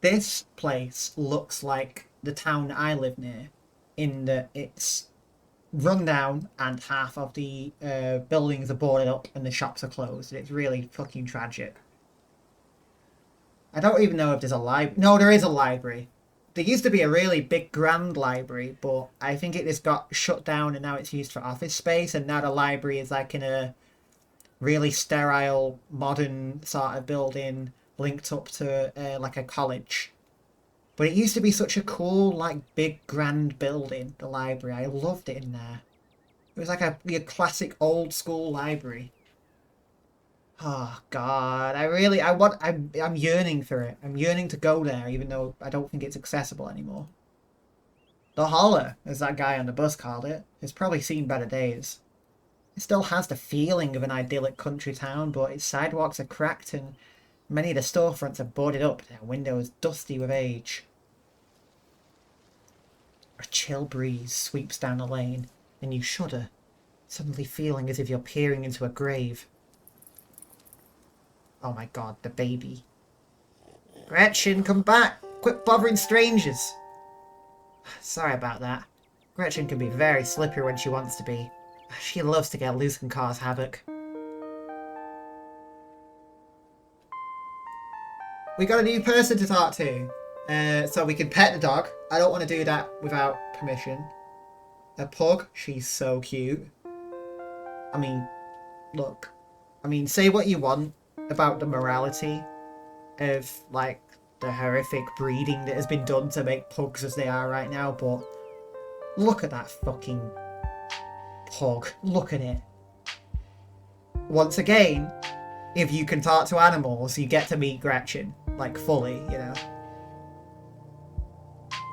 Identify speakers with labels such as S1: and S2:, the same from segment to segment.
S1: this place looks like the town I live near, in that it's run down and half of the buildings are boarded up and the shops are closed. It's really fucking tragic. I don't even know if there's a library. No, there is a library. There used to be a really big grand library, but I think it just got shut down and now it's used for office space, and now the library is like in a really sterile, modern sort of building linked up to like a college. But it used to be such a cool, like, big, grand building, the library. I loved it in there. It was like a classic old school library. Oh, God. I'm yearning for it. I'm yearning to go there, even though I don't think it's accessible anymore. The Hollow, as that guy on the bus called it, has probably seen better days. It still has the feeling of an idyllic country town, but its sidewalks are cracked and many of the storefronts are boarded up, their windows dusty with age. A chill breeze sweeps down the lane, and you shudder, suddenly feeling as if you're peering into a grave. Oh my God, the baby. Gretchen, come back! Quit bothering strangers! Sorry about that. Gretchen can be very slippery when she wants to be. She loves to get loose and cause havoc. We got a new person to talk to. So we can pet the dog. I don't want to do that without permission. A pug. She's so cute. I mean, look. I mean, say what you want about the morality of, like, the horrific breeding that has been done to make pugs as they are right now, but look at that fucking pug. Look at it. Once again, if you can talk to animals, you get to meet Gretchen. Like, fully, you know.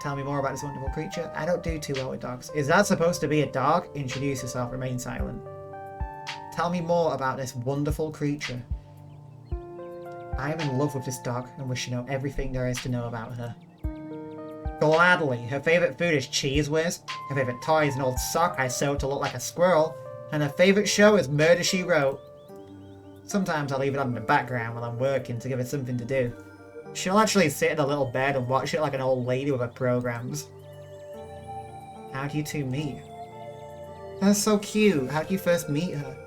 S1: Tell me more about this wonderful creature. I don't do too well with dogs. Is that supposed to be a dog? Introduce yourself, remain silent. Tell me more about this wonderful creature. I am in love with this dog and wish to know everything there is to know about her. Gladly. Her favourite food is Cheese Whiz. Her favourite toy is an old sock I sewed to look like a squirrel. And her favourite show is Murder, She Wrote. Sometimes I leave it on in the background while I'm working to give her something to do. She'll actually sit in a little bed and watch it like an old lady with her programs. How do you two meet? That's so cute. How did you first meet her?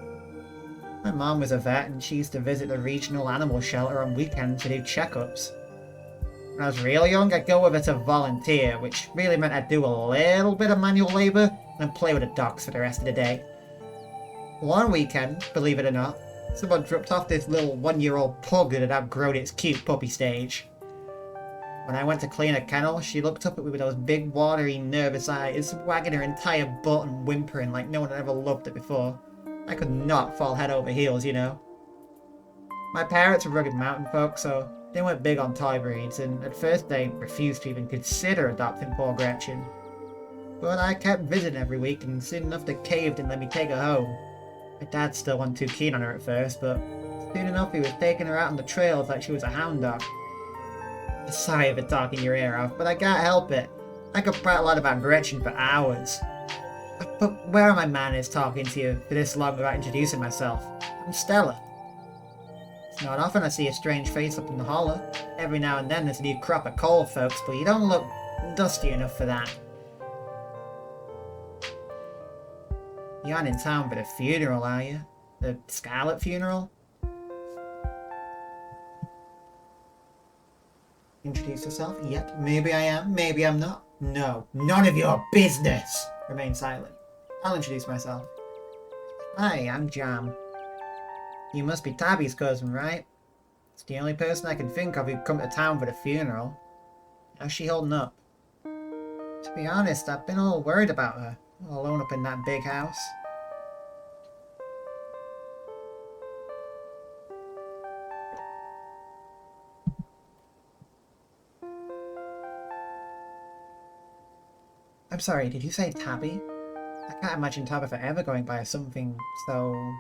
S1: My mom was a vet and she used to visit the regional animal shelter on weekends to do checkups. When I was real young, I'd go with her to volunteer, which really meant I'd do a little bit of manual labour and play with the dogs for the rest of the day. One weekend, believe it or not, someone dropped off this little 1-year-old pug that had outgrown its cute puppy stage. When I went to clean her kennel, she looked up at me with those big, watery, nervous eyes, wagging her entire butt and whimpering like no one had ever loved it before. I could not fall head over heels, you know. My parents were rugged mountain folk, so they weren't big on toy breeds, and at first they refused to even consider adopting poor Gretchen. But I kept visiting every week, and soon enough they caved and let me take her home. My dad still wasn't too keen on her at first, but soon enough he was taking her out on the trails like she was a hound dog. Sorry for talking your ear off, but I can't help it. I could prattle on about Gretchen for hours. But where are my manners talking to you for this long without introducing myself? I'm Stella. It's not often I see a strange face up in the hollow. Every now and then there's a new crop of coal folks, but you don't look dusty enough for that. You aren't in town for the funeral, are you? The Scarlet funeral? Introduce yourself? Yep, maybe I am, maybe I'm not. No, none of your business! Remain silent. I'll introduce myself. Hi, I'm Jam. You must be Tabby's cousin, right? It's the only person I can think of who'd come to town for the funeral. How's she holding up? To be honest, I've been all worried about her. All alone up in that big house. I'm sorry, did you say Tabby? I can't imagine Tabitha ever going by something so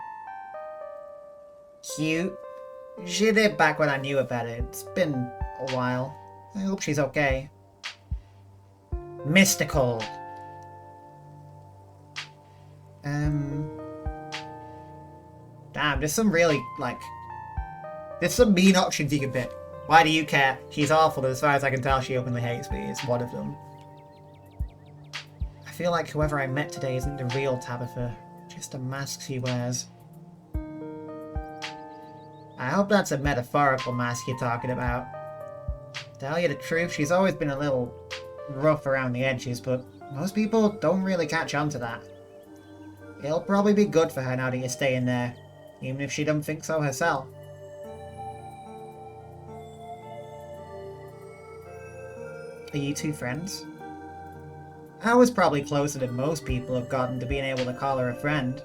S1: cute. She did back when I knew about it. It's been a while. I hope she's okay. Mystical. Damn, there's some really, like... There's some mean options you can pick. Why do you care? She's awful, but as far as I can tell, she openly hates me. It's one of them. I feel like whoever I met today isn't the real Tabitha. Just a mask she wears. I hope that's a metaphorical mask you're talking about. To tell you the truth, she's always been a little rough around the edges, but most people don't really catch on to that. It'll probably be good for her now that you're staying there, even if she don't think so herself. Are you two friends? I was probably closer than most people have gotten to being able to call her a friend.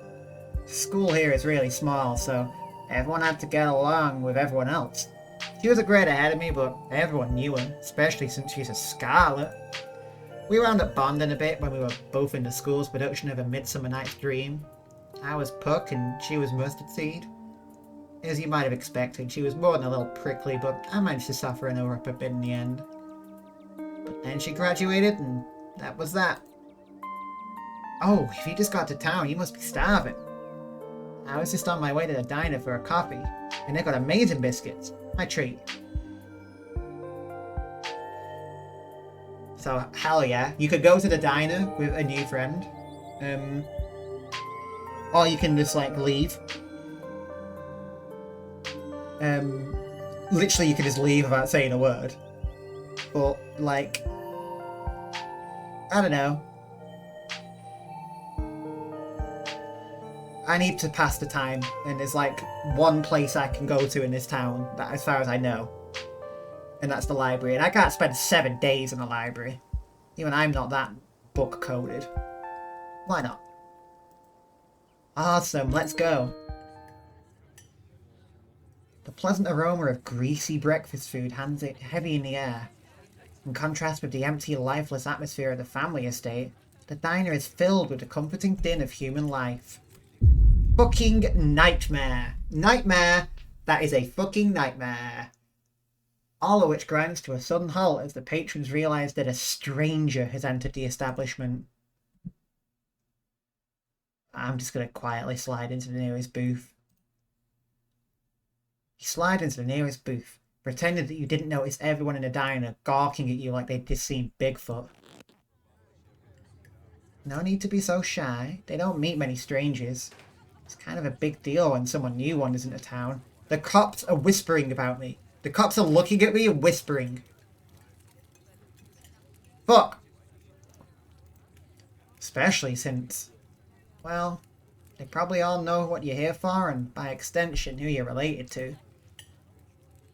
S1: School here is really small, so everyone had to get along with everyone else. She was a grade ahead of me, but everyone knew her, especially since she's a Scarlet. We wound up bonding a bit when we were both in the school's production of A Midsummer Night's Dream. I was Puck and she was Mustard Seed. As you might have expected, she was more than a little prickly, but I managed to soften her up a bit in the end. But then she graduated and that was that. Oh, if you just got to town, you must be starving. I was just on my way to the diner for a coffee, and they got amazing biscuits. My treat. So, hell yeah. You could go to the diner with a new friend. Or you can just, like, leave. Literally, you can just leave without saying a word. But, like... I don't know. I need to pass the time, and there's like one place I can go to in this town, that, as far as I know. And that's the library, and I can't spend 7 days in the library. Even I'm not that book-coded. Why not? Awesome, let's go. The pleasant aroma of greasy breakfast food hangs it heavy in the air. In contrast with the empty, lifeless atmosphere of the family estate, the diner is filled with the comforting din of human life. Fucking nightmare. Nightmare. That is a fucking nightmare. All of which grinds to a sudden halt as the patrons realise that a stranger has entered the establishment. I'm just going to quietly slide into the nearest booth. You slide into the nearest booth, pretending that you didn't notice everyone in the diner gawking at you like they'd just seen Bigfoot. No need to be so shy. They don't meet many strangers. It's kind of a big deal when someone new wanders into town. The cops are whispering about me. The cops are looking at me and whispering. Fuck. Especially since, well, they probably all know what you're here for and by extension who you're related to.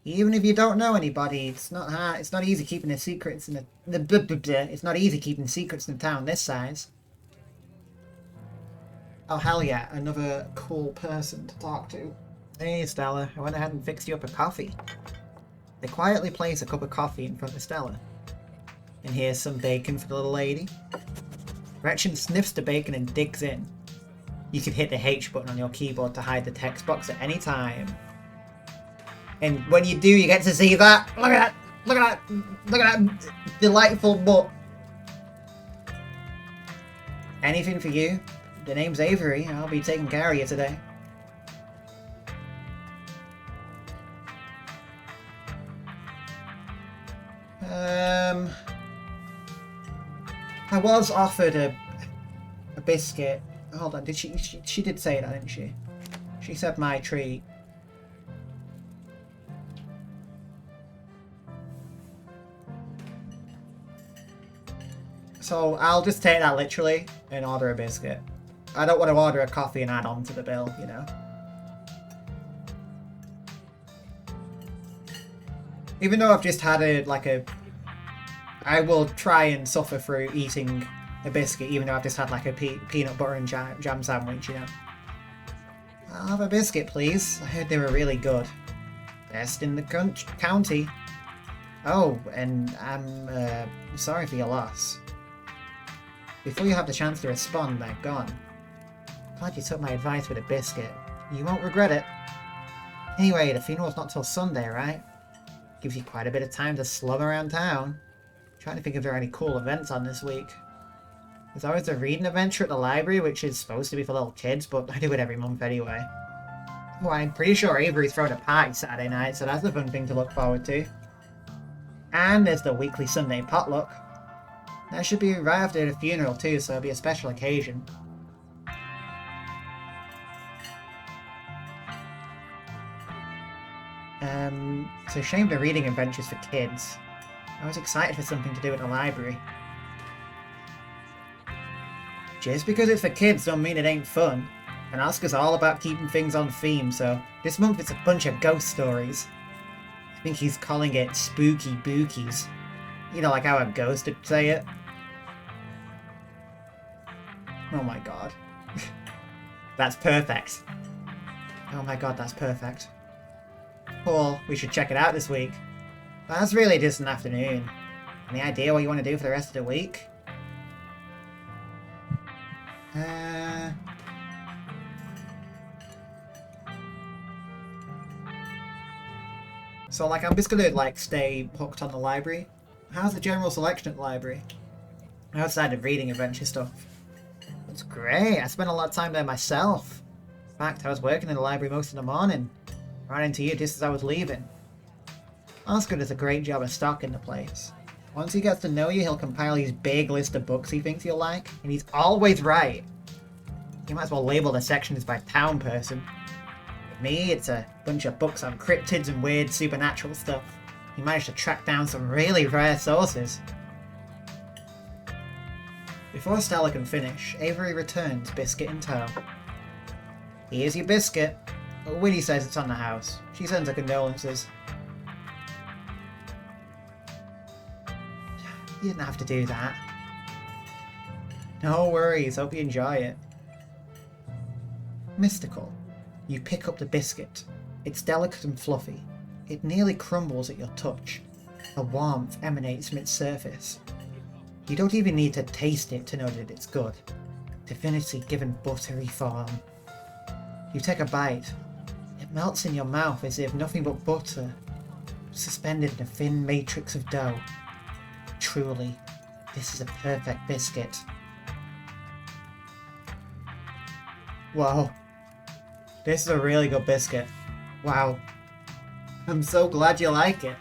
S1: Even if you don't know anybody, it's not hard. It's not easy keeping the secrets in it's not easy keeping secrets in a town this size. Oh hell yeah, another cool person to talk to. Hey Stella, I went ahead and fixed you up a coffee. They quietly place a cup of coffee in front of Stella. And here's some bacon for the little lady. Gretchen sniffs the bacon and digs in. You can hit the H button on your keyboard to hide the text box at any time. And when you do, you get to see that. Look at that! Look at that! Look at that delightful butt. Anything for you? The name's Avery. I'll be taking care of you today. I was offered a biscuit. Hold on, did she did say that, didn't she? She said my treat. So I'll just take that literally and order a biscuit. I don't want to order a coffee and add on to the bill, you know. Even though I've just had I will try and suffer through eating a biscuit, even though I've just had like a peanut butter and jam sandwich, you know. I'll have a biscuit, please. I heard they were really good. Best in the county. Oh, and I'm sorry for your loss. Before you have the chance to respond, they're gone. Glad you took my advice with a biscuit. You won't regret it. Anyway, the funeral's not till Sunday, right? Gives you quite a bit of time to slum around town. Trying to think if there are any cool events on this week. There's always a reading adventure at the library, which is supposed to be for little kids, but I do it every month anyway. Oh, I'm pretty sure Avery's throwing a party Saturday night, so that's a fun thing to look forward to. And there's the weekly Sunday potluck. That should be right after the funeral too, so it'll be a special occasion. It's a shame the reading adventures for kids. I was excited for something to do at the library. Just because it's for kids don't mean it ain't fun. And Oscar's all about keeping things on theme, so this month it's a bunch of ghost stories. I think he's calling it Spooky Bookies. You know, like how a ghost would say it. Oh my god. That's perfect. Oh my god, that's perfect. Cool, we should check it out this week. But that's really just an afternoon. Any idea what you want to do for the rest of the week? So, like, I'm just gonna, like, stay hooked on the library. How's the general selection at the library? Outside of reading adventure stuff. It's great. I spent a lot of time there myself. In fact, I was working in the library most of the morning. Ran into you just as I was leaving. Oscar does a great job of stocking the place. Once he gets to know you, he'll compile his big list of books he thinks you'll like, and he's always right. You might as well label the sections by town person. With me, it's a bunch of books on cryptids and weird supernatural stuff. He managed to track down some really rare sources. Before Stella can finish, Avery returns, biscuit in tow. Here's your biscuit. Winnie says it's on the house. She sends her condolences. You didn't have to do that. No worries, hope you enjoy it. Mystical. You pick up the biscuit. It's delicate and fluffy. It nearly crumbles at your touch. The warmth emanates from its surface. You don't even need to taste it to know that it's good. Divinity given buttery form. You take a bite. It melts in your mouth as if nothing but butter, suspended in a thin matrix of dough. Truly, this is a perfect biscuit. Wow. This is a really good biscuit. Wow. I'm so glad you like it.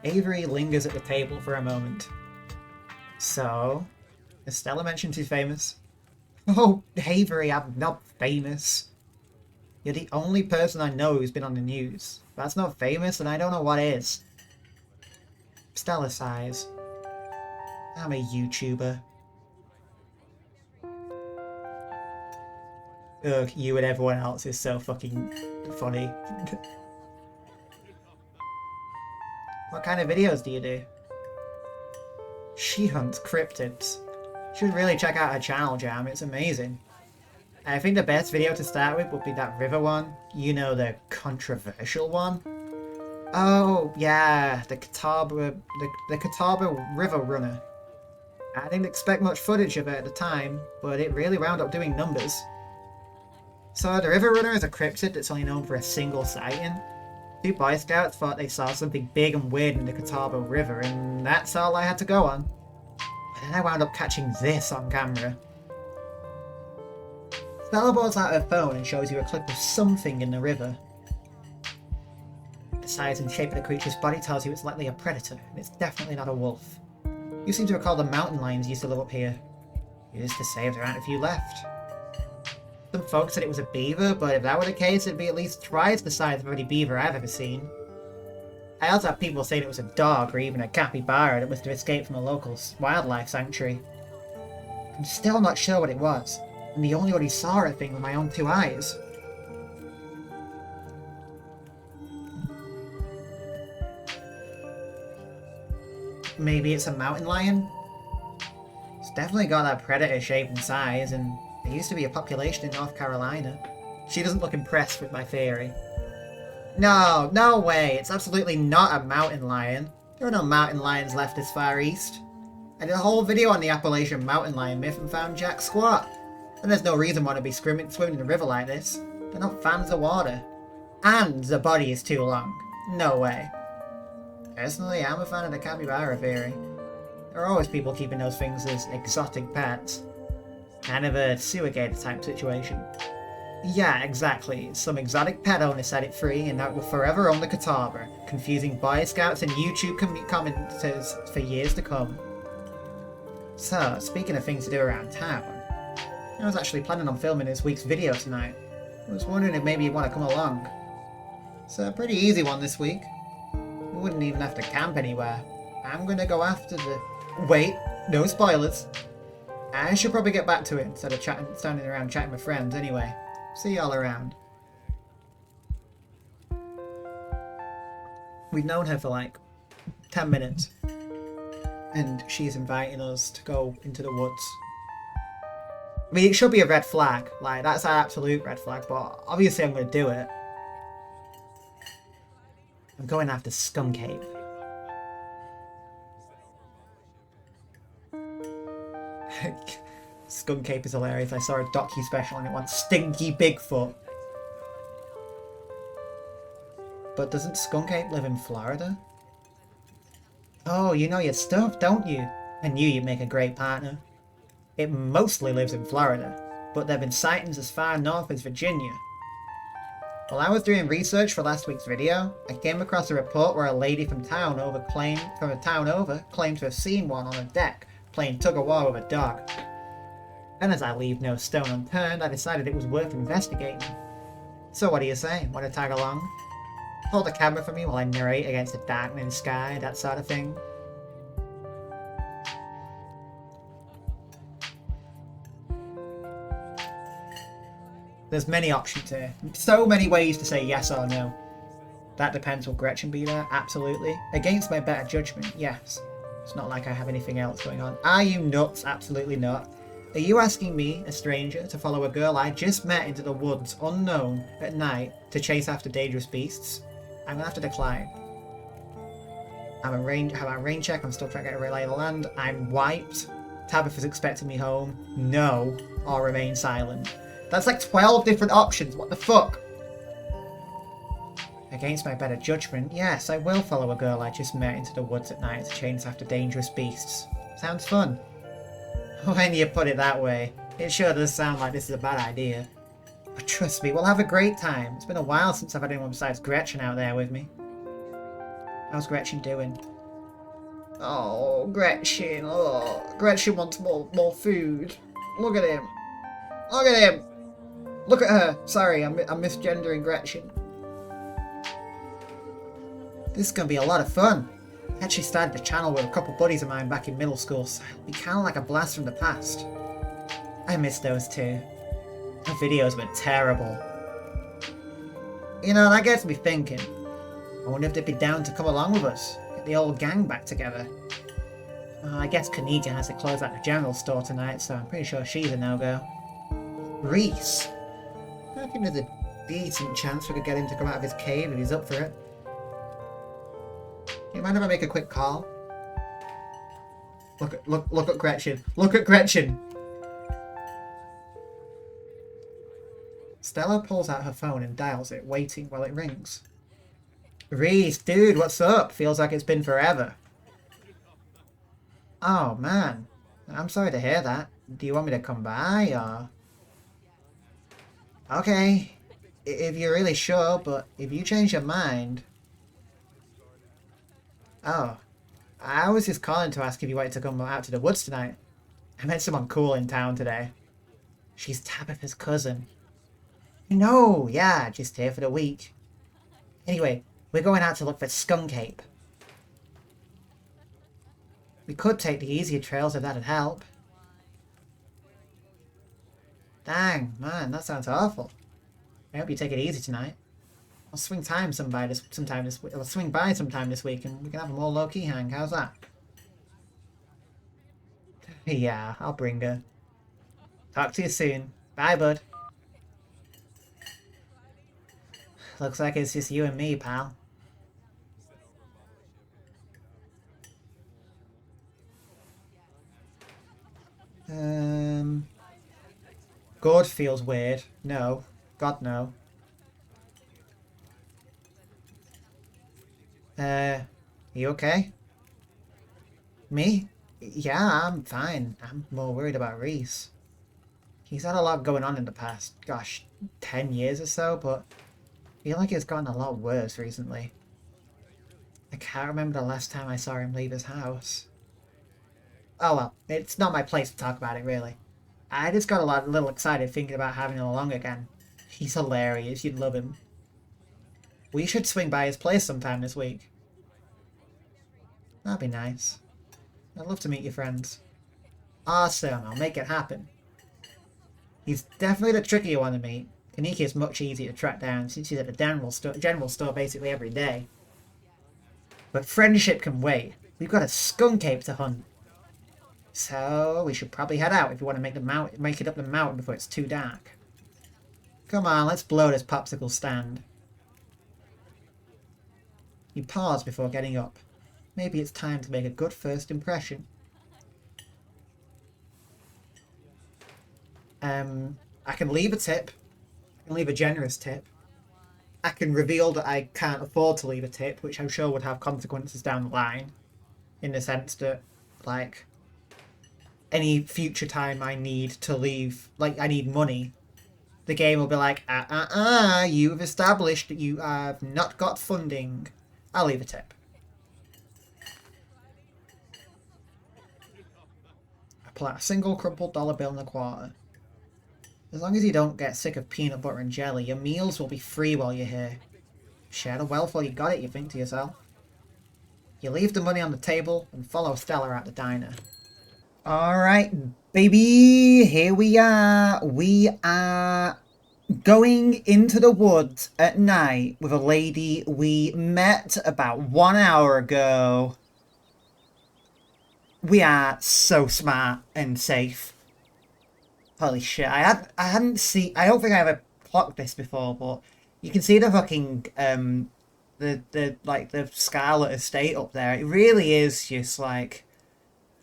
S1: Avery lingers at the table for a moment. So, as Stella mentioned he's famous. Oh, Avery, I'm not famous. You're the only person I know who's been on the news. If that's not famous, then I don't know what is. Stella sighs. I'm a YouTuber. Ugh, you and everyone else is so fucking funny. What kind of videos do you do? She hunts cryptids. You should really check out her channel, Jam. It's amazing. I think the best video to start with would be that river one. You know, the controversial one. Oh, yeah, the Catawba River Runner. I didn't expect much footage of it at the time, but it really wound up doing numbers. So the River Runner is a cryptid that's only known for a single sighting. Two Boy Scouts thought they saw something big and weird in the Catawba River, and that's all I had to go on. But then I wound up catching this on camera. Stella pulls out her phone and shows you a clip of something in the river. The size and shape of the creature's body tells you it's likely a predator, and it's definitely not a wolf. You seem to recall the mountain lions used to live up here. Used to say there aren't a few left. Some folks said it was a beaver, but if that were the case, it'd be at least twice the size of any beaver I've ever seen. I also have people saying it was a dog or even a capybara that must have escaped from a local wildlife sanctuary. I'm still not sure what it was, and the only one saw a thing with my own two eyes. Maybe it's a mountain lion? It's definitely got that predator shape and size, and there used to be a population in North Carolina. She doesn't look impressed with my theory. No, no way, it's absolutely not a mountain lion. There are no mountain lions left this far east. I did a whole video on the Appalachian mountain lion myth and found jack squat. And there's no reason why they'd be swimming in a river like this. They're not fans of water. And the body is too long. No way. Personally, I'm a fan of the capybara theory. There are always people keeping those things as exotic pets. Kind of a sewer gator type situation. Yeah, exactly. Some exotic pet owner set it free, and that will forever own the Catawba, confusing Boy Scouts and YouTube commenters for years to come. So, speaking of things to do around town, I was actually planning on filming this week's video tonight. I was wondering if maybe you'd want to come along. It's a pretty easy one this week. We wouldn't even have to camp anywhere. I'm gonna go after the... Wait, no spoilers. I should probably get back to it instead of standing around chatting with friends anyway. See y'all around. We've known her for like 10 minutes. And she's inviting us to go into the woods. I mean, it should be a red flag. Like, that's an absolute red flag. But obviously I'm going to do it. I'm going after Skunk Ape. Skunk Ape is hilarious. I saw a docu special and it went Stinky Bigfoot. But doesn't Skunk Ape live in Florida? Oh, you know your stuff, don't you? I knew you'd make a great partner. It mostly lives in Florida, but there have been sightings as far north as Virginia. While I was doing research for last week's video, I came across a report where a lady from a town over claimed to have seen one on a deck playing tug-of-war with a dog. And as I leave no stone unturned, I decided it was worth investigating. So what do you say? Want to tag along? Hold the camera for me while I narrate against the darkening sky, that sort of thing. There's many options here. So many ways to say yes or no. That depends. Will Gretchen be there? Absolutely. Against my better judgment, yes. It's not like I have anything else going on. Are you nuts? Absolutely not. Are you asking me, a stranger, to follow a girl I just met into the woods, unknown, at night, to chase after dangerous beasts? I'm gonna have to decline. Have a rain check. I'm still trying to get a relay of the land. I'm wiped. Tabitha's expecting me home. No. Or remain silent. That's like 12 different options. What the fuck? Against my better judgment, yes, I will follow a girl I just met into the woods at night to chase after dangerous beasts. Sounds fun. When you put it that way, it sure does sound like this is a bad idea. But trust me, we'll have a great time. It's been a while since I've had anyone besides Gretchen out there with me. How's Gretchen doing? Oh, Gretchen. Oh, Gretchen wants more food. Look at him. Look at him. Look at her. Sorry, I'm misgendering Gretchen. This is going to be a lot of fun. I actually started the channel with a couple buddies of mine back in middle school, so it'll be kind of like a blast from the past. I miss those too. The videos were terrible. You know, that gets me thinking. I wonder if they'd be down to come along with us. Get the old gang back together. I guess Kanika has to close at the general store tonight, so I'm pretty sure she's a no-go. Reese. I think there's a decent chance we could get him to come out of his cave if he's up for it. You mind if I make a quick call? Look at Gretchen. Look at Gretchen! Stella pulls out her phone and dials it, waiting while it rings. Reese, dude, what's up? Feels like it's been forever. Oh, man. I'm sorry to hear that. Do you want me to come by, or...? Okay. If you're really sure, but if you change your mind... Oh. I was just calling to ask if you wanted to come out to the woods tonight. I met someone cool in town today. She's Tabitha's cousin. No, yeah, just here for the week. Anyway, we're going out to look for Skunk Ape. We could take the easier trails if that'd help. Dang, man, that sounds awful. I hope you take it easy tonight. I'll swing by sometime this week and we can have a more low-key hang. How's that? Yeah, I'll bring her. Talk to you soon. Bye, bud. Looks like it's just you and me, pal. God feels weird. No. God, no. You okay? Me? Yeah, I'm fine. I'm more worried about Reese. He's had a lot going on in the past, gosh, 10 years or so, but I feel like it's gotten a lot worse recently. I can't remember the last time I saw him leave his house. Oh well, it's not my place to talk about it really. I just got a little excited thinking about having him along again. He's hilarious, you'd love him. We should swing by his place sometime this week. That'd be nice. I'd love to meet your friends. Awesome, I'll make it happen. He's definitely the trickier one to meet. Kaneki is much easier to track down since he's at the general store basically every day. But friendship can wait. We've got a skunk ape to hunt. So we should probably head out if we want to make it up the mountain before it's too dark. Come on, let's blow this popsicle stand. You pause before getting up. Maybe it's time to make a good first impression. I can leave a tip. I can leave a generous tip. I can reveal that I can't afford to leave a tip, which I'm sure would have consequences down the line. In the sense that, like, any future time I need to leave, like, I need money, the game will be like, you've established that you have not got funding. I'll leave a tip. I pull out a single crumpled dollar bill and a quarter. As long as you don't get sick of peanut butter and jelly, your meals will be free while you're here. Share the wealth while you got it, you think to yourself. You leave the money on the table and follow Stella out the diner. Alright, baby, here we are. We are going into the woods at night with a lady we met about 1 hour ago. We are so smart and safe. Holy shit, I don't think I ever clocked this before, but you can see the fucking, the Scarlet estate up there. It really is just, like,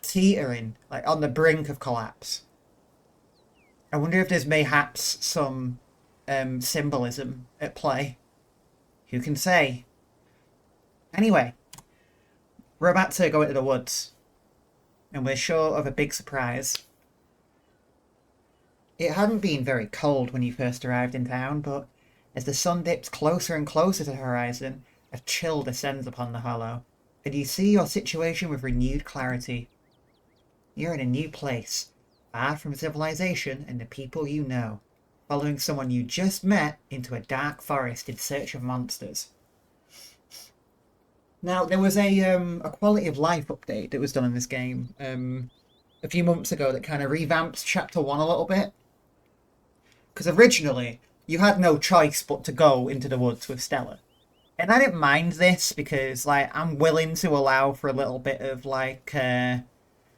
S1: teetering, like, on the brink of collapse. I wonder if there's mayhaps some, symbolism at play. Who can say? Anyway, we're about to go into the woods, and we're sure of a big surprise. It hadn't been very cold when you first arrived in town, but as the sun dips closer and closer to the horizon, a chill descends upon the hollow, and you see your situation with renewed clarity. You're in a new place, far from civilization and the people you know, following someone you just met into a dark forest in search of monsters. Now, there was a quality of life update that was done in this game a few months ago that kind of revamped Chapter 1 a little bit. Because originally, you had no choice but to go into the woods with Stella. And I didn't mind this because, like, I'm willing to allow for a little bit of, like,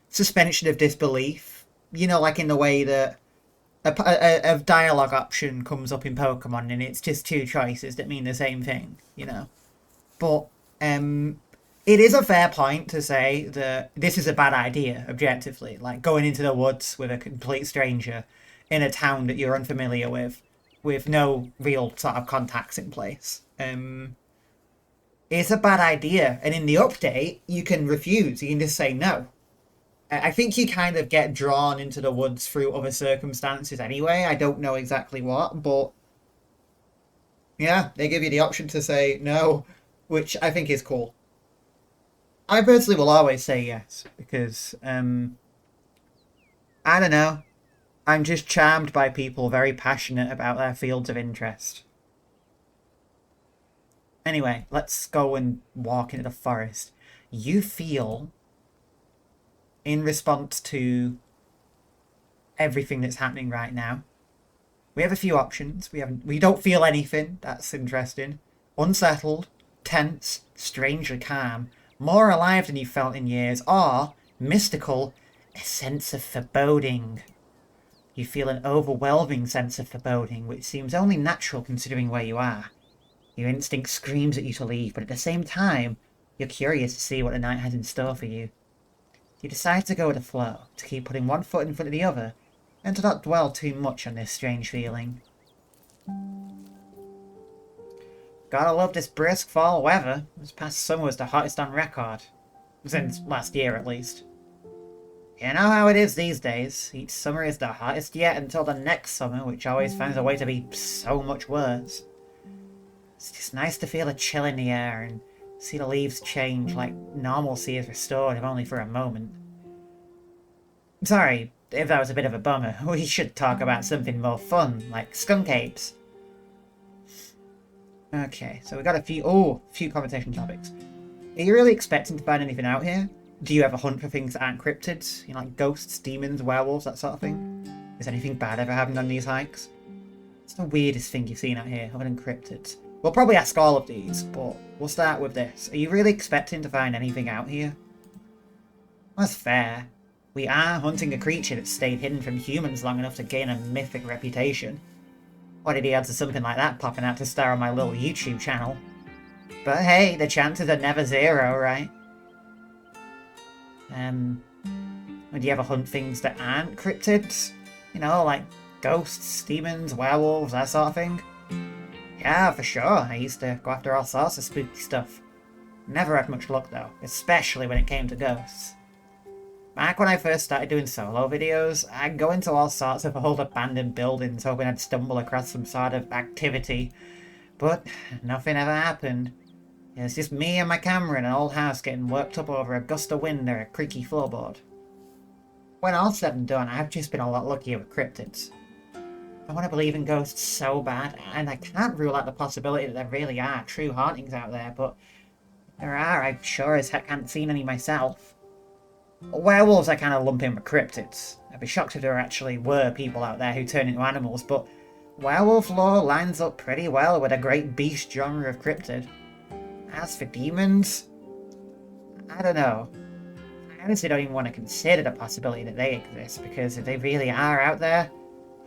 S1: suspension of disbelief. You know, like in the way that a dialogue option comes up in Pokemon and it's just two choices that mean the same thing, you know. But it is a fair point to say that this is a bad idea, objectively. Like, going into the woods with a complete stranger in a town that you're unfamiliar with no real sort of contacts in place. It's a bad idea. And in the update, you can refuse. You can just say no. I think you kind of get drawn into the woods through other circumstances anyway. I don't know exactly what, but yeah, they give you the option to say no, which I think is cool. I personally will always say yes, because, I don't know. I'm just charmed by people very passionate about their fields of interest. Anyway, let's go and walk into the forest. You feel, in response to everything that's happening right now, we have a few options. We don't feel anything. That's interesting. Unsettled, tense, strangely calm, more alive than you've felt in years, or mystical, a sense of foreboding. You feel an overwhelming sense of foreboding, which seems only natural considering where you are. Your instinct screams at you to leave, but at the same time, you're curious to see what the night has in store for you. You decide to go with the flow, to keep putting one foot in front of the other, and to not dwell too much on this strange feeling. Gotta love this brisk fall weather. This past summer was the hottest on record. Since last year, at least. You know how it is these days. Each summer is the hottest yet until the next summer, which always finds a way to be so much worse. It's just nice to feel a chill in the air and see the leaves change like normalcy is restored, if only for a moment. Sorry if that was a bit of a bummer. We should talk about something more fun, like skunk apes. Okay, so we got a few conversation topics. Are you really expecting to find anything out here? Do you ever hunt for things that aren't cryptids? You know, like ghosts, demons, werewolves, that sort of thing? Has anything bad ever happened on these hikes? What's the weirdest thing you've seen out here, other than cryptids? We'll probably ask all of these, but we'll start with this. Are you really expecting to find anything out here? That's fair. We are hunting a creature that stayed hidden from humans long enough to gain a mythic reputation. What are the odds of something like that popping out to star on my little YouTube channel? But hey, the chances are never zero, right? Do you ever hunt things that aren't cryptids? You know, like ghosts, demons, werewolves, that sort of thing? Yeah, for sure. I used to go after all sorts of spooky stuff. Never had much luck though, especially when it came to ghosts. Back when I first started doing solo videos, I'd go into all sorts of old abandoned buildings hoping I'd stumble across some sort of activity. But nothing ever happened. It's just me and my camera in an old house getting worked up over a gust of wind or a creaky floorboard. When all's said and done, I've just been a lot luckier with cryptids. I want to believe in ghosts so bad, and I can't rule out the possibility that there really are true hauntings out there, but there are, I sure as heck haven't seen any myself. Werewolves I kind of lump in with cryptids. I'd be shocked if there actually were people out there who turn into animals, but werewolf lore lines up pretty well with a great beast genre of cryptid. As for demons, I don't know. I honestly don't even want to consider the possibility that they exist, because if they really are out there,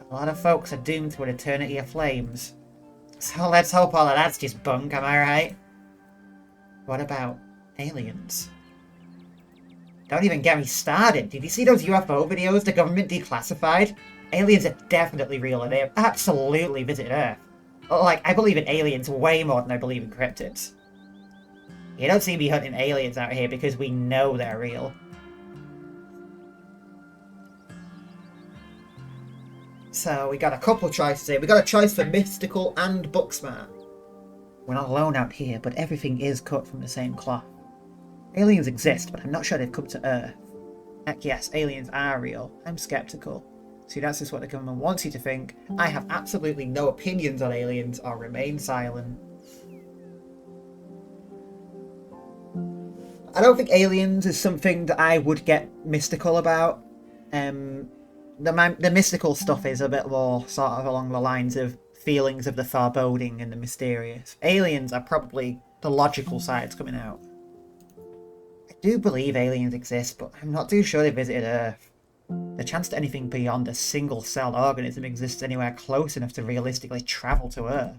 S1: a lot of folks are doomed to an eternity of flames. So let's hope all of that's just bunk, am I right? What about aliens? Don't even get me started. Did you see those UFO videos the government declassified? Aliens are definitely real and they have absolutely visited Earth. Like, I believe in aliens way more than I believe in cryptids. You don't see me hunting aliens out here because we know they're real. So we got a couple choices here. We got a choice for mystical and booksmart. We're not alone out here, but everything is cut from the same cloth. Aliens exist, but I'm not sure they've come to Earth. Heck yes, aliens are real. I'm skeptical. See, that's just what the government wants you to think. I have absolutely no opinions on aliens or remain silent. I don't think aliens is something that I would get mystical about. The mystical stuff is a bit more sort of along the lines of feelings of the foreboding and the mysterious. Aliens are probably the logical sides coming out. I do believe aliens exist, but I'm not too sure they visited Earth. The chance that anything beyond a single-celled organism exists anywhere close enough to realistically travel to Earth,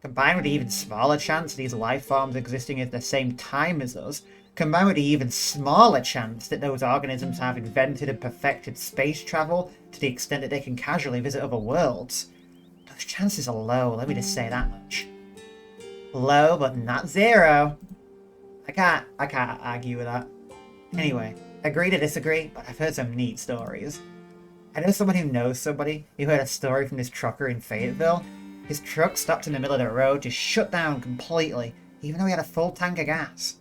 S1: combined with the even smaller chance of these life forms existing at the same time as us, combined with the even smaller chance that those organisms have invented and perfected space travel to the extent that they can casually visit other worlds. Those chances are low, let me just say that much. Low, but not zero. I can't argue with that. Anyway, agree to disagree, but I've heard some neat stories. I know someone who knows somebody who heard a story from this trucker in Fayetteville. His truck stopped in the middle of the road, just shut down completely, even though he had a full tank of gas.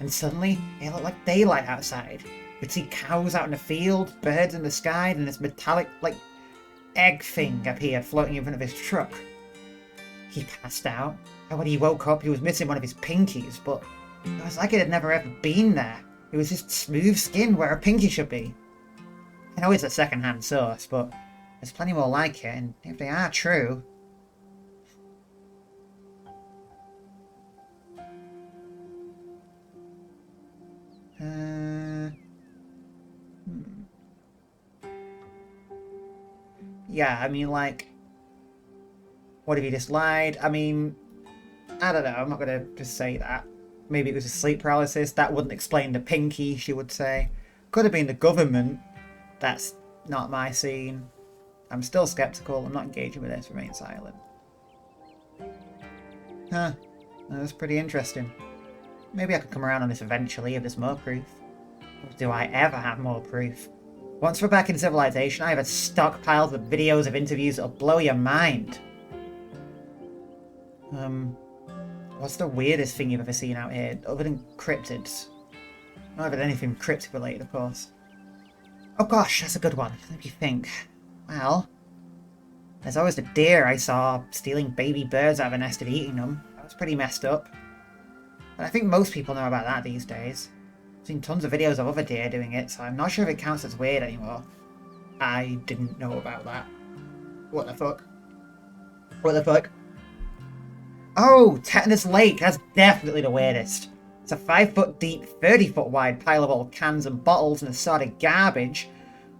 S1: And suddenly, it looked like daylight outside. We'd see cows out in the field, birds in the sky, and this metallic, like, egg thing appeared floating in front of his truck. He passed out, and when he woke up, he was missing one of his pinkies, but it was like it had never ever been there. It was just smooth skin where a pinky should be. I know it's a second-hand source, but there's plenty more like it, and if they are true... Yeah, I mean, like... What if he just lied? I mean... I don't know, I'm not gonna just say that. Maybe it was a sleep paralysis. That wouldn't explain the pinky, she would say. Could have been the government. That's not my scene. I'm still skeptical. I'm not engaging with this. Remain silent. Huh. That was pretty interesting. Maybe I could come around on this eventually if there's more proof. Do I ever have more proof? Once we're back in civilization, I have a stockpile of videos of interviews that'll blow your mind. What's the weirdest thing you've ever seen out here, other than cryptids? Not even anything cryptid related, of course. Oh gosh, that's a good one. Let me think. Well, there's always the deer I saw stealing baby birds out of a nest and eating them. That was pretty messed up. But I think most people know about that these days. I've seen tons of videos of other deer doing it, so I'm not sure if it counts as weird anymore. I didn't know about that. What the fuck? What the fuck? Oh, Tetanus Lake! That's definitely the weirdest. It's a 5 foot deep, 30 foot wide pile of old cans and bottles and assorted garbage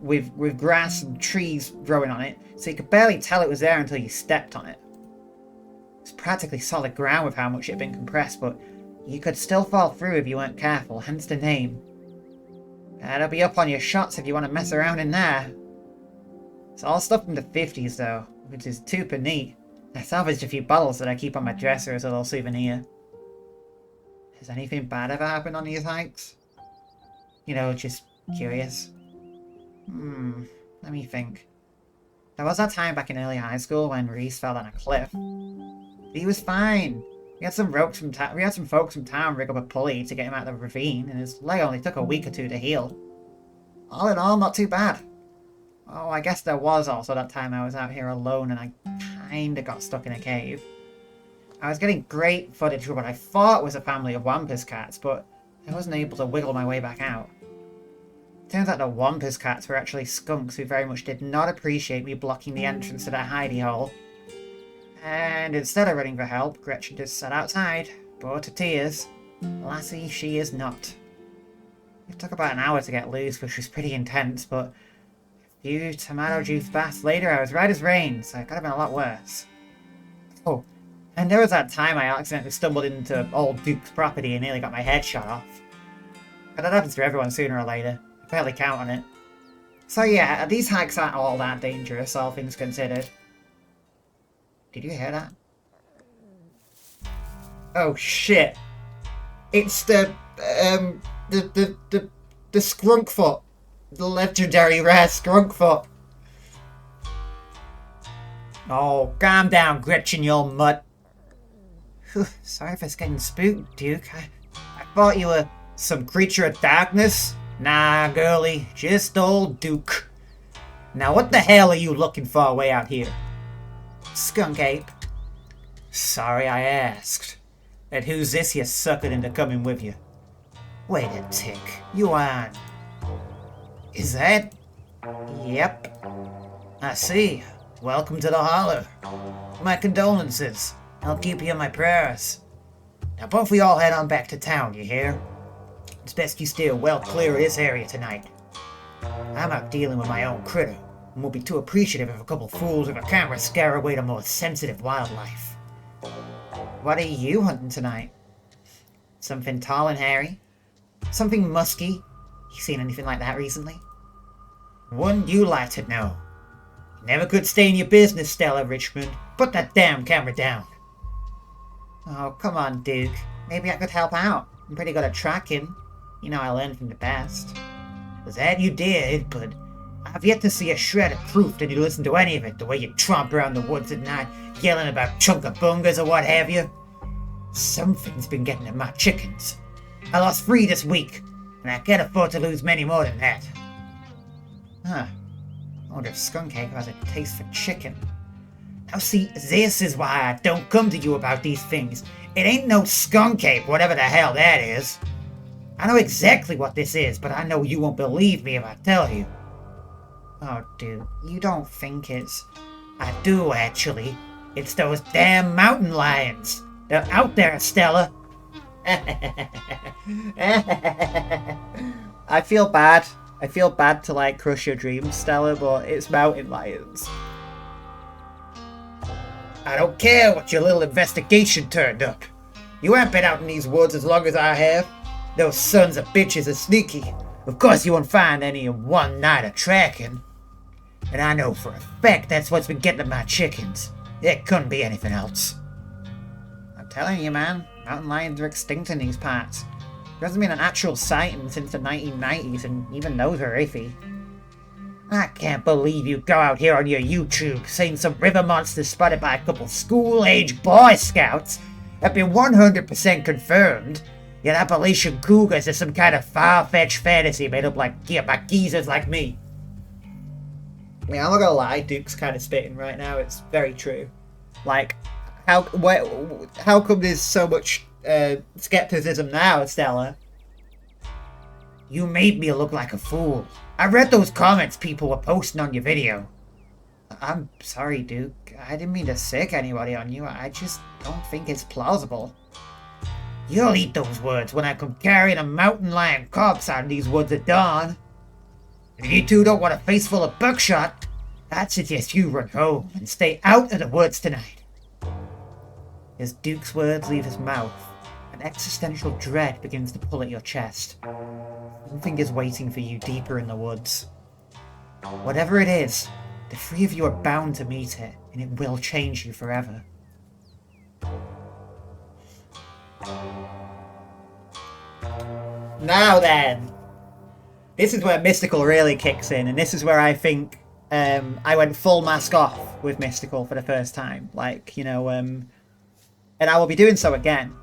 S1: with grass and trees growing on it, so you could barely tell it was there until you stepped on it. It's practically solid ground with how much it had been compressed, but you could still fall through if you weren't careful, hence the name. That'll be up on your shots if you want to mess around in there. It's all stuff from the 50s though, which is super neat. I salvaged a few bottles that I keep on my dresser as a little souvenir. Has anything bad ever happened on these hikes? You know, just curious. Let me think. There was that time back in early high school when Reese fell down a cliff. He was fine. We had some folks from town rig up a pulley to get him out of the ravine, and his leg only took a week or two to heal. All in all, not too bad. Oh, I guess there was also that time I was out here alone and I kinda got stuck in a cave. I was getting great footage of what I thought was a family of wampus cats, but I wasn't able to wiggle my way back out. Turns out the wampus cats were actually skunks who very much did not appreciate me blocking the entrance to their hidey hole. And instead of running for help, Gretchen just sat outside, bored to tears. Lassie, she is not. It took about an hour to get loose, which was pretty intense, but a few tomato juice baths later, I was right as rain, so it could have been a lot worse. Oh, and there was that time I accidentally stumbled into old Duke's property and nearly got my head shot off. But that happens to everyone sooner or later. I barely count on it. So yeah, these hikes aren't all that dangerous, all things considered. Did you hear that? Oh shit! It's the Skunkfoot, the legendary rare Skunkfoot. Oh, calm down, Gretchen, you old mutt. Whew, sorry for getting spooked, Duke. I thought you were some creature of darkness. Nah, girlie, just old Duke. Now, what the hell are you looking for way out here? Skunk ape. Sorry I asked. And who's this you suckered into coming with you? Wait a tick. You on? Is that? Yep. I see. Welcome to the Hollow. My condolences. I'll keep you in my prayers. Now both we all head on back to town, you hear? It's best you steer well clear of this area tonight. I'm out dealing with my own critter, and won't be too appreciative if a couple fools with a camera scare away the more sensitive wildlife. What are you hunting tonight? Something tall and hairy? Something musky? You seen anything like that recently? Wouldn't you like to know? You never could stay in your business, Stella Richmond. Put that damn camera down. Oh, come on, Duke. Maybe I could help out. I'm pretty good at tracking. You know I learned from the best. That you did, but I've yet to see a shred of proof that you listen to any of it, the way you tromp around the woods at night, yelling about chunka-bungas or what have you. Something's been getting at my chickens. I lost 3 this week, and I can't afford to lose many more than that. Huh. I wonder if Skunk Ape has a taste for chicken. Now see, this is why I don't come to you about these things. It ain't no Skunk Ape, whatever the hell that is. I know exactly what this is, but I know you won't believe me if I tell you. Oh, dude, you don't think it's... I do, actually. It's those damn mountain lions. They're out there, Stella. I feel bad. I feel bad to, like, crush your dreams, Stella, but it's mountain lions. I don't care what your little investigation turned up. You haven't been out in these woods as long as I have. Those sons of bitches are sneaky. Of course you won't find any in one night of tracking. And I know for a fact that's what's been getting at my chickens. It couldn't be anything else. I'm telling you, man, mountain lions are extinct in these parts. There hasn't been an actual sighting since the 1990s, and even those are iffy. I can't believe you go out here on your YouTube saying some river monsters spotted by a couple school-age Boy Scouts have been 100% confirmed, yet Appalachian cougars are some kind of far-fetched fantasy made up by geezers like me. Yeah, I'm not gonna lie, Duke's kind of spitting right now, it's very true. Like, how come there's so much skepticism now, Stella? You made me look like a fool. I read those comments people were posting on your video. I'm sorry, Duke. I didn't mean to sick anybody on you. I just don't think it's plausible. You'll eat those words when I come carrying a mountain lion corpse out of these woods at dawn. If you two don't want a face full of buckshot, I'd suggest you run home and stay out of the woods tonight. As Duke's words leave his mouth, an existential dread begins to pull at your chest. Something is waiting for you deeper in the woods. Whatever it is, the three of you are bound to meet it, and it will change you forever. Now then! This is where Mystical really kicks in, and this is where I think I went full mask off with Mystical for the first time. Like, you know, and I will be doing so again.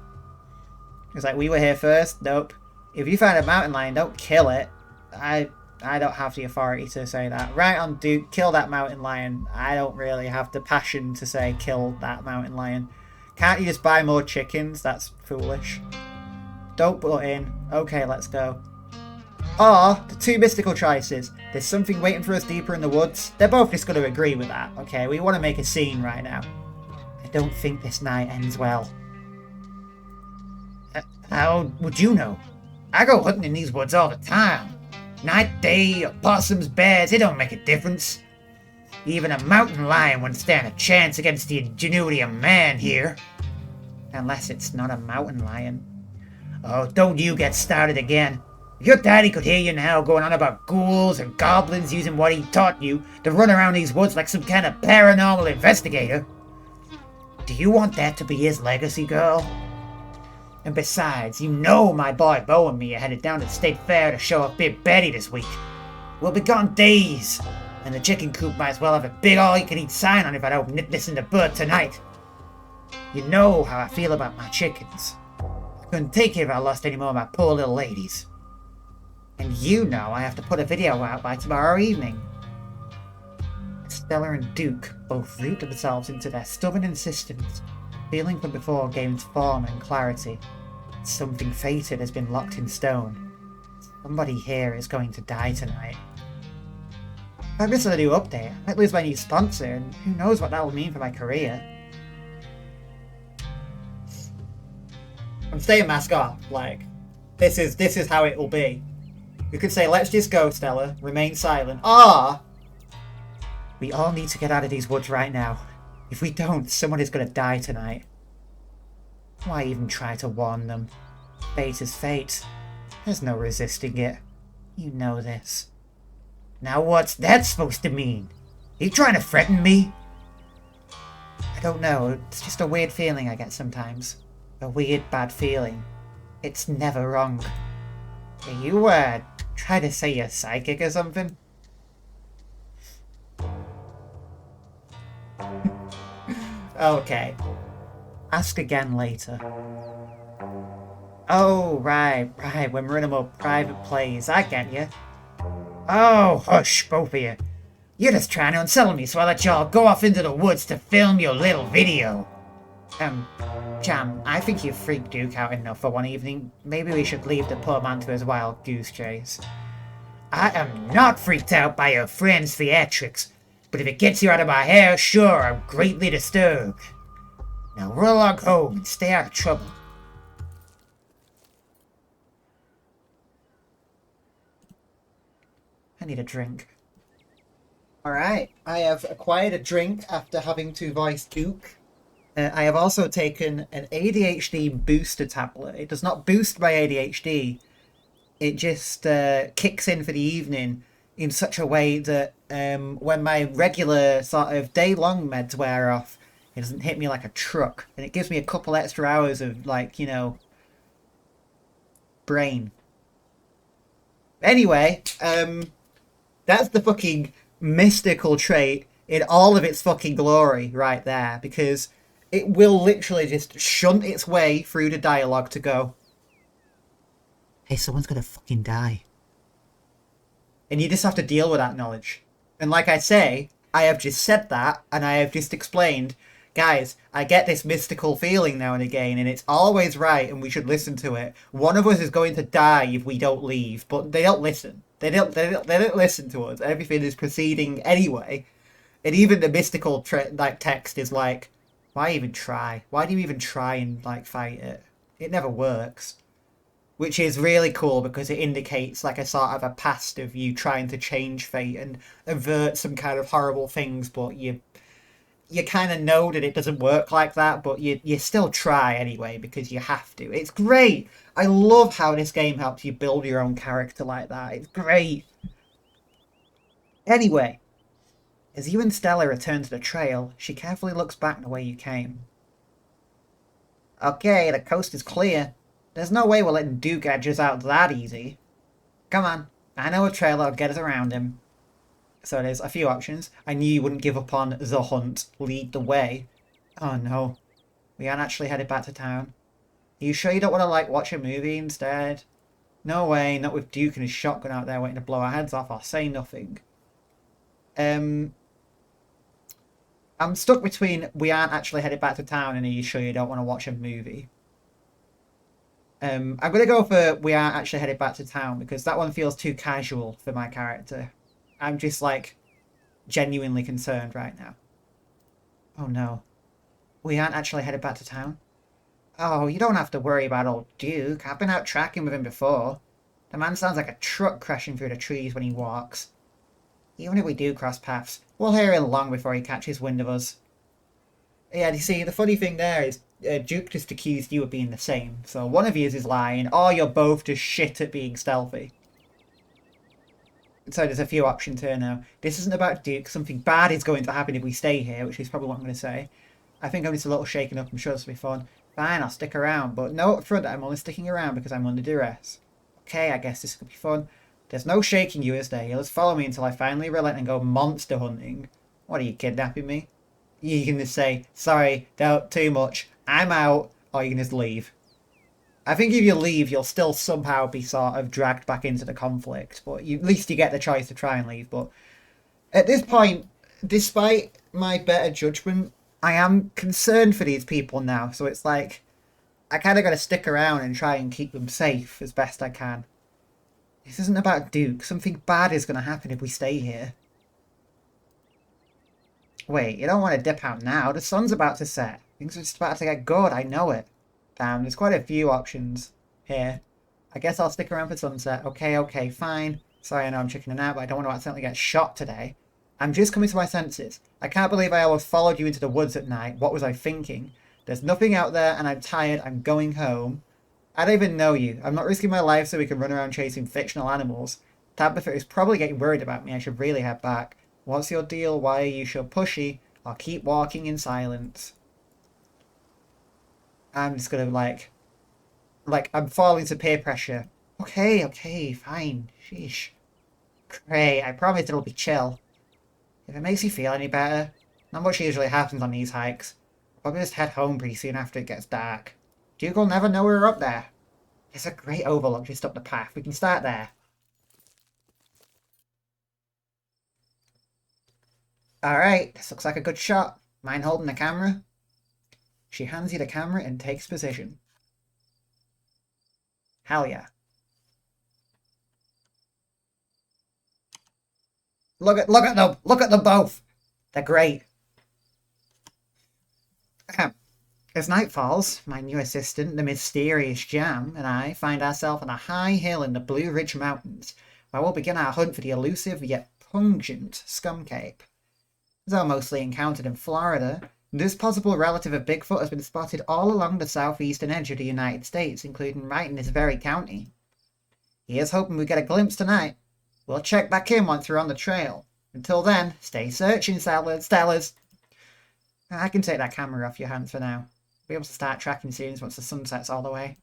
S1: It's like, we were here first? Nope. If you find a mountain lion, don't kill it. I don't have the authority to say that. Right on, Duke, kill that mountain lion. I don't really have the passion to say kill that mountain lion. Can't you just buy more chickens? That's foolish. Don't butt in. Okay, let's go. Or, the two mystical choices. There's something waiting for us deeper in the woods. They're both just going to agree with that. Okay, we want to make a scene right now. I don't think this night ends well. How would you know? I go hunting in these woods all the time. Night, day, opossums, bears, it don't make a difference. Even a mountain lion wouldn't stand a chance against the ingenuity of man here. Unless it's not a mountain lion. Oh, don't you get started again. If your daddy could hear you now going on about ghouls and goblins using what he taught you to run around these woods like some kind of paranormal investigator. Do you want that to be his legacy, girl? And besides, you know my boy Bo and me are headed down to the State Fair to show off Big Betty this week. We'll be gone days, and the chicken coop might as well have a big all-you-can-eat sign on if I don't nip this in the bud tonight. You know how I feel about my chickens. I couldn't take it if I lost any more of my poor little ladies. And you know I have to put a video out by tomorrow evening. Stella and Duke both root themselves into their stubborn insistence. Feeling from before gains form and clarity. Something fated has been locked in stone. Somebody here is going to die tonight. If I miss a new update, I might lose my new sponsor, and who knows what that will mean for my career. I'm staying mask off, like, this is how it will be. You could say, let's just go, Stella, remain silent, or we all need to get out of these woods right now. If we don't, someone is going to die tonight. Why even try to warn them? Fate is fate. There's no resisting it. You know this. Now what's that supposed to mean? Are you trying to threaten me? I don't know. It's just a weird feeling I get sometimes. A weird, bad feeling. It's never wrong. Are you, try to say you're psychic or something? Okay. Ask again later. Oh, right. When we're in a more private place. I get you. Oh, hush, both of you. You're just trying to unsell me so I let y'all go off into the woods to film your little video. Jam, I think you've freaked Duke out enough for one evening. Maybe we should leave the poor man to his wild goose chase. I am not freaked out by your friend's theatrics. But if it gets you out of my hair, sure, I'm greatly disturbed. Now roll along home and stay out of trouble. I need a drink. Alright, I have acquired a drink after having to voice Duke. I have also taken an ADHD booster tablet. It does not boost my ADHD. It just kicks in for the evening in such a way that when my regular sort of day-long meds wear off, it doesn't hit me like a truck. And it gives me a couple extra hours of, like, you know, brain. Anyway, that's the fucking mystical trait in all of its fucking glory right there, because it will literally just shunt its way through the dialogue to go, hey, someone's gonna fucking die. And you just have to deal with that knowledge. And like I say, I have just said that, and I have just explained, guys, I get this mystical feeling now and again, and it's always right, and we should listen to it. One of us is going to die if we don't leave, but they don't listen. They don't listen to us. Everything is proceeding anyway. And even the mystical text is like, why even try? Why do you even try and like fight it? It never works. Which is really cool because it indicates like a sort of a past of you trying to change fate and avert some kind of horrible things, but you kind of know that it doesn't work like that, but you still try anyway because you have to. It's great. I love how this game helps you build your own character like that. It's great. Anyway, as you and Stella return to the trail, she carefully looks back the way you came. Okay, the coast is clear. There's no way we're letting Duke edge us out that easy. Come on, I know a trail that'll get us around him. So there's a few options. I knew you wouldn't give up on the hunt. Lead the way. Oh no. We aren't actually headed back to town. Are you sure you don't want to, like, watch a movie instead? No way, not with Duke and his shotgun out there waiting to blow our heads off or say nothing. I'm stuck between we aren't actually headed back to town and are you sure you don't want to watch a movie? I'm going to go for we aren't actually headed back to town because that one feels too casual for my character. I'm just, like, genuinely concerned right now. Oh no. We aren't actually headed back to town? Oh, you don't have to worry about old Duke. I've been out tracking with him before. The man sounds like a truck crashing through the trees when he walks. Even if we do cross paths, we'll hear him long before he catches wind of us. Yeah, you see, the funny thing there is Duke just accused you of being the same. So one of you is lying, or you're both just shit at being stealthy. So there's a few options here now. This isn't about Duke. Something bad is going to happen if we stay here, which is probably what I'm going to say. I think I'm just a little shaken up. I'm sure this will be fun. Fine, I'll stick around. But note up front that I'm only sticking around because I'm under duress. Okay, I guess this could be fun. There's no shaking you, is there? You'll just follow me until I finally relent and go monster hunting. What, are you kidnapping me? You can just say, sorry, don't, too much, I'm out, or you can just leave. I think if you leave, you'll still somehow be sort of dragged back into the conflict, but at least you get the choice to try and leave. But at this point, despite my better judgment, I am concerned for these people now, so it's like, I kind of got to stick around and try and keep them safe as best I can. This isn't about Duke. Something bad is going to happen if we stay here. Wait, you don't want to dip out now. The sun's about to set. Things are just about to get good, I know it. Damn, there's quite a few options here. I guess I'll stick around for sunset. Okay, fine. Sorry, I know I'm chickening out, but I don't want to accidentally get shot today. I'm just coming to my senses. I can't believe I almost followed you into the woods at night. What was I thinking? There's nothing out there, and I'm tired. I'm going home. I don't even know you. I'm not risking my life so we can run around chasing fictional animals. Tabitha is probably getting worried about me. I should really head back. What's your deal? Why are you so pushy? I'll keep walking in silence. I'm just gonna, like, I'm falling to peer pressure. Okay, fine. Sheesh. Great, I promise it'll be chill. If it makes you feel any better, not much usually happens on these hikes. I'll probably just head home pretty soon after it gets dark. Duke will never know we're up there. It's a great overlook just up the path. We can start there. Alright, this looks like a good shot. Mind holding the camera? She hands you the camera and takes position. Hell yeah. Look at them! Look at them both! They're great. As night falls, my new assistant, the mysterious Jam, and I find ourselves on a high hill in the Blue Ridge Mountains, where we'll begin our hunt for the elusive yet pungent Skunk ape. Though mostly encountered in Florida, this possible relative of Bigfoot has been spotted all along the southeastern edge of the United States, including right in this very county. Here's hoping we get a glimpse tonight. We'll check back in once we're on the trail. Until then, stay searching, Stellas. I can take that camera off your hands for now. Be able to start tracking soon once the sun sets all the way.